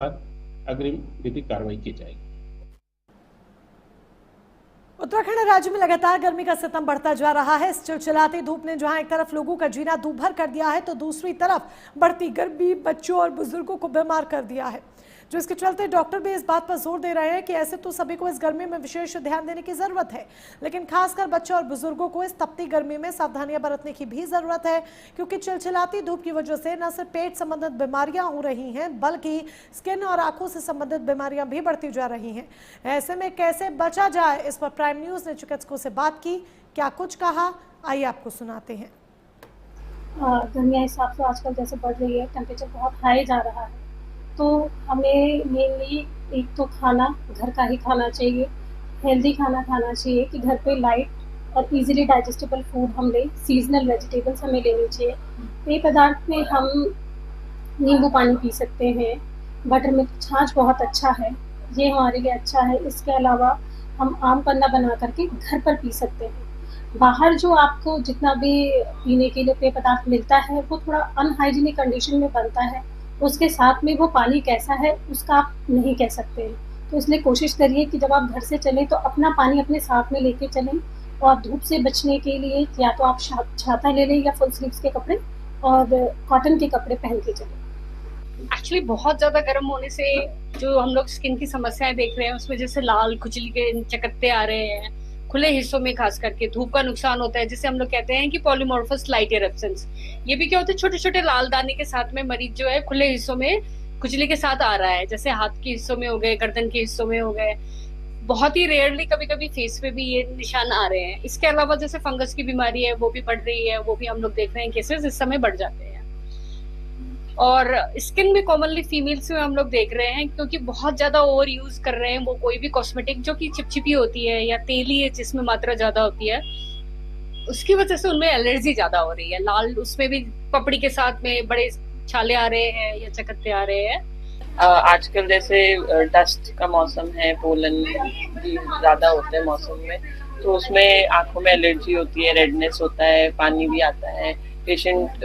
बाद अग्रिम विधिक कार्रवाई की जाएगी। उत्तराखंड राज्य में लगातार गर्मी का सितम बढ़ता जा रहा है। इस चिलचिलाती धूप ने जहां एक तरफ लोगों का जीना दूभर कर दिया है, तो दूसरी तरफ बढ़ती गर्मी बच्चों और बुजुर्गों को बीमार कर दिया है, जो इसके चलते डॉक्टर भी इस बात पर जोर दे रहे हैं कि ऐसे तो सभी को इस गर्मी में विशेष ध्यान देने की जरूरत है, लेकिन खासकर बच्चों और बुजुर्गों को इस तपती गर्मी में सावधानियां बरतने की भी जरूरत है, क्योंकि चिलचिलाती धूप की वजह से न सिर्फ पेट संबंधित बीमारियां हो रही हैं, बल्कि स्किन और आंखों से संबंधित बीमारियां भी बढ़ती जा रही हैं। ऐसे में कैसे बचा जाए, इस पर प्राइम न्यूज ने चिकित्सकों से बात की। क्या कुछ कहा, आइए आपको सुनाते हैं। गर्मियाँ हिसाब से आजकल जैसे बढ़ रही है, टेम्परेचर बहुत हाई जा रहा है, तो हमें मेनली एक तो खाना घर का ही खाना चाहिए, हेल्दी खाना खाना चाहिए कि घर पे लाइट और इजीली डाइजेस्टेबल फूड हम लें, सीजनल वेजिटेबल्स हमें लेनी चाहिए। पेय पदार्थ में हम नींबू पानी पी सकते हैं, बटर मिल्क छाछ बहुत अच्छा है, ये हमारे लिए अच्छा है। इसके अलावा हम आम पन्ना बना करके घर पर पी सकते हैं। बाहर जो आपको जितना भी पीने के लिए पेय पदार्थ मिलता है, वो थोड़ा अनहाइजीनिक कंडीशन में बनता है, उसके साथ में वो पानी कैसा है उसका आप नहीं कह सकते हैं। तो इसलिए कोशिश करिए कि जब आप घर से चलें तो अपना पानी अपने साथ में लेके चलें, और धूप से बचने के लिए या तो आप छाता ले लें या फुल स्लीव्स के कपड़े और कॉटन के कपड़े पहन के चलें। एक्चुअली बहुत ज्यादा गर्म होने से जो हम लोग स्किन की समस्याएं देख रहे हैं, उसमें जैसे लाल खुजली के चकत्ते आ रहे हैं, खुले हिस्सों में खास करके धूप का नुकसान होता है, जिसे हम लोग कहते हैं कि पॉलीमॉर्फस लाइट इरप्शंस। ये भी क्या होता है, छोटे छोटे लाल दाने के साथ में मरीज जो है खुले हिस्सों में खुजली के साथ आ रहा है, जैसे हाथ के हिस्सों में हो गए, गर्दन के हिस्सों में हो गए। बहुत ही रेयरली कभी कभी फेस पे भी ये निशान आ रहे हैं। इसके अलावा जैसे फंगस की बीमारी है, वो भी बढ़ रही है, वो भी हम लोग देख रहे हैं केसेस इस समय बढ़ जाते हैं। और स्किन भी कॉमनली फीमेल्स में हम लोग देख रहे हैं, क्योंकि बहुत ज्यादा ओवर यूज कर रहे हैं वो कोई भी कॉस्मेटिक जो कि चिपचिपी होती है या तेली है जिसमें मात्रा ज्यादा होती है, उसकी वजह से उनमें एलर्जी ज्यादा हो रही है। लाल उसमें भी पपड़ी के साथ में बड़े छाले आ रहे हैं या चकत्ते आ रहे हैं। आजकल जैसे डस्ट का मौसम है, पोलन भी ज्यादा होते हैं मौसम में, तो उसमें आंखों में एलर्जी होती है, रेडनेस होता है, पानी भी आता है। पेशेंट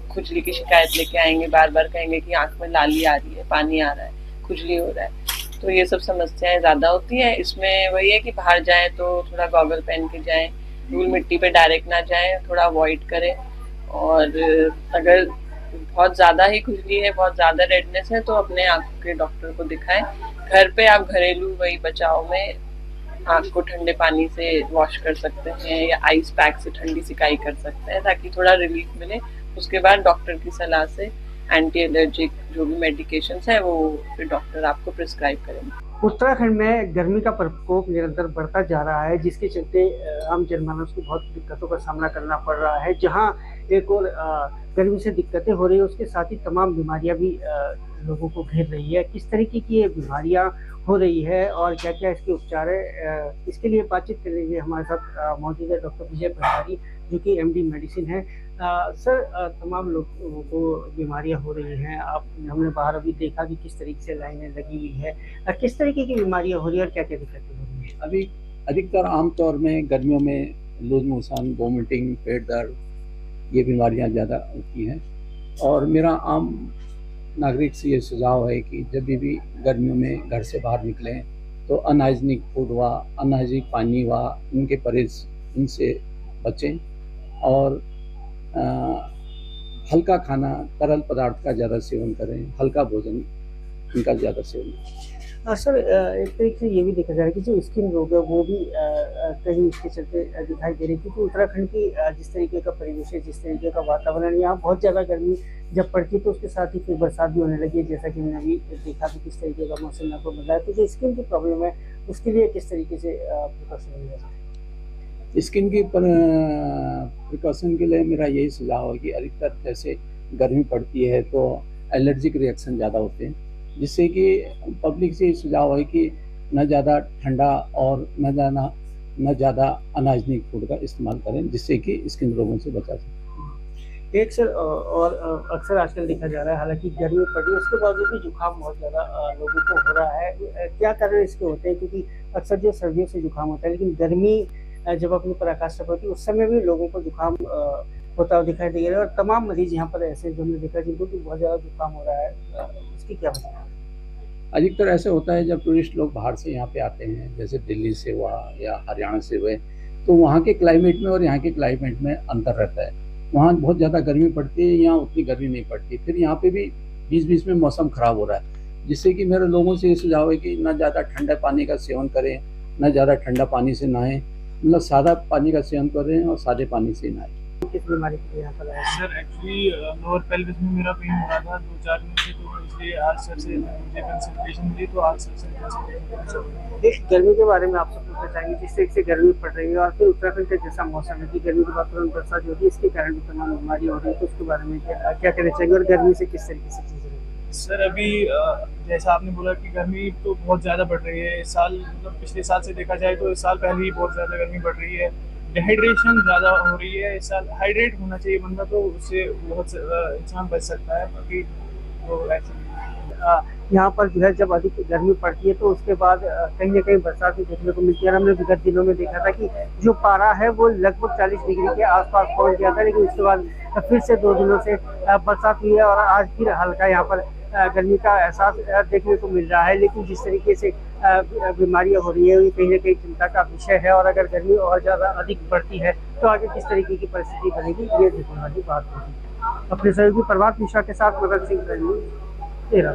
खुजली की शिकायत लेके आएंगे, बार बार कहेंगे कि आंख में लाली आ रही है, पानी आ रहा है, खुजली हो रहा है। तो ये सब समस्याएं ज्यादा होती हैं। इसमें वही है कि बाहर जाएं तो थोड़ा गॉगल पहन के जाएं, धूल मिट्टी पे डायरेक्ट ना जाएं, थोड़ा अवॉइड करें। और अगर बहुत ज्यादा ही खुजली है, बहुत ज्यादा रेडनेस है, तो अपने आंख के डॉक्टर को दिखाएं। घर पे आप घरेलू वही बचाव में आंख को ठंडे पानी से वॉश कर सकते हैं या आइस पैक से ठंडी सिकाई कर सकते हैं, ताकि थोड़ा रिलीफ मिले। उसके बाद डॉक्टर की सलाह से एंटी एलर्जिक जो भी मेडिकेशंस है वो फिर डॉक्टर आपको प्रिस्क्राइब करेंगे। उत्तराखंड में गर्मी का प्रकोप निरंतर बढ़ता जा रहा है, जिसके चलते आम जनमानस को बहुत दिक्कतों का सामना करना पड़ रहा है। जहां एक और गर्मी से दिक्कतें हो रही है, उसके साथ ही तमाम बीमारियां भी लोगों को घेर रही है। किस तरीके की ये बीमारियां हो रही है और क्या क्या इसके उपचार है, इसके लिए बातचीत करने के लिए हमारे साथ मौजूद है डॉक्टर विजय भंडारी, जो कि एमडी मेडिसिन है। सर, तमाम लोगों को बीमारियां हो रही हैं। आप हमने बाहर अभी देखा कि किस तरीके से लाइनें लगी हुई है, किस तरीके की बीमारियां हो रही है और क्या क्या दिक्कतें हो रही है? अभी अधिकतर आमतौर में गर्मियों में लूज मोशन, वोमिटिंग, पेट दर्द, ये बीमारियां ज़्यादा होती हैं। और मेरा आम नागरिक से ये सुझाव है कि जब भी गर्मियों में घर से बाहर निकलें तो अनहाइजीनिक फूड व अनहाइजीनिक पानी व इनके परहेज इनसे बचें। और हल्का खाना, तरल पदार्थ का ज़्यादा सेवन करें, हल्का भोजन इनका ज़्यादा सेवन। सर, एक तरीके से ये भी देखा जा रहा है कि जो स्किन रोग है वो भी कहीं इसके चलते दिखाई दे रही है, क्योंकि उत्तराखंड की जिस तरीके का परिवेश है, जिस तरीके का वातावरण, यहाँ बहुत ज़्यादा गर्मी जब पड़ती है तो उसके साथ ही फिर बरसात भी होने लगी है, जैसा कि मैंने अभी देखा कि किस तरीके का मौसम यहाँ पर बदला है। तो जो स्किन की प्रॉब्लम है उसके लिए किस तरीके से प्रिकॉशन लिया जाए? स्किन की प्रिकॉशन के लिए मेरा यही सुझाव है कि अधिकतर जैसे गर्मी पड़ती है तो एलर्जिक रिएक्शन ज़्यादा होते हैं, जिससे कि पब्लिक से सुझाव है कि न ज़्यादा ठंडा और न ज़्यादा अनहाइजीनिक फूड का इस्तेमाल करें, जिससे कि स्किन रोगों से बचा जाए। एक सर, और अक्सर आजकल देखा जा रहा है, हालांकि गर्मी पड़ रही है उसके बावजूद भी जुकाम बहुत ज़्यादा लोगों को हो रहा है। क्या कारण इसके होते हैं? क्योंकि अक्सर जो सर्दियों से जुकाम होता है, लेकिन गर्मी जब अपनी पराकाष्ठा होती है उस समय भी लोगों को जुकाम होता हुआ दिखाई दे रहा है। और तमाम मरीज यहाँ पर ऐसे जो हमने देखा जिनको कि बहुत ज़्यादा जुकाम हो रहा है, उसकी क्या वजह है? अधिकतर ऐसे होता है जब टूरिस्ट लोग बाहर से यहाँ पे आते हैं, जैसे दिल्ली से हुआ या हरियाणा से हुए, तो वहाँ के क्लाइमेट में और यहाँ के क्लाइमेट में अंतर रहता है। वहाँ बहुत ज़्यादा गर्मी पड़ती है, यहाँ उतनी गर्मी नहीं पड़ती। फिर यहाँ पे भी बीच-बीच में मौसम ख़राब हो रहा है, जिससे कि मेरे लोगों से ये सुझाव है कि ना ज़्यादा ठंडा पानी का सेवन करें, ना ज़्यादा ठंडा पानी से नहाएं, मतलब सादा पानी का सेवन करें और सादे पानी से नहाएं। किस बीमारी के लिए यहाँ पर आए? सर एक्चुअली लोअर पेल्विस में मेरा पेन हो रहा था 2-4 दिन से, तो इसलिए आज सर से मुझे कंसल्टेशन मिली, तो आज सर से कंसल्टेशन। इस गर्मी के बारे में आपसे पूछना चाहेंगे, जिस तरीके से गर्मी पड़ रही है और फिर उत्तराखंड का जैसा मौसम है कि गर्मी के बाद तुरंत बरसात जो होती है, इसके कारण भी तमाम बीमारी हो रही है, तो उसके बारे में क्या कहना चाहेंगे और गर्मी से किस तरीके से चीज़ें? सर अभी जैसा आपने बोला कि गर्मी तो बहुत ज़्यादा बढ़ रही है इस साल, मतलब पिछले साल से देखा जाए तो इस साल पहले ही बहुत ज़्यादा गर्मी बढ़ रही है। डिहाइड्रेशन ज़्यादा हो रही है इस साल, हाइड्रेट होना चाहिए बंदा, तो उससे बहुत इंसान बच सकता है। बाकी तो एक्चुअली यहाँ पर जो है जब अधिक गर्मी पड़ती है तो उसके बाद कहीं ना कहीं बरसात भी देखने को मिलती है। हमने विगत दिनों में देखा था कि जो पारा है वो लगभग 40 डिग्री के आसपास पहुँच गया था, लेकिन उसके बाद फिर से 2 दिनों से बरसात हुई है और आज फिर हल्का यहाँ पर गर्मी का एहसास देखने को मिल रहा है। लेकिन जिस तरीके से बीमारियां हो रही है, ये कहीं ना कहीं चिंता का विषय है और अगर गर्मी और ज़्यादा अधिक बढ़ती है तो आगे किस तरीके की परिस्थिति बनेगी, ये देखने वाली बात होगी। अपने सहयोगी प्रभात मिश्रा के साथ मदन सिंह, तेरह।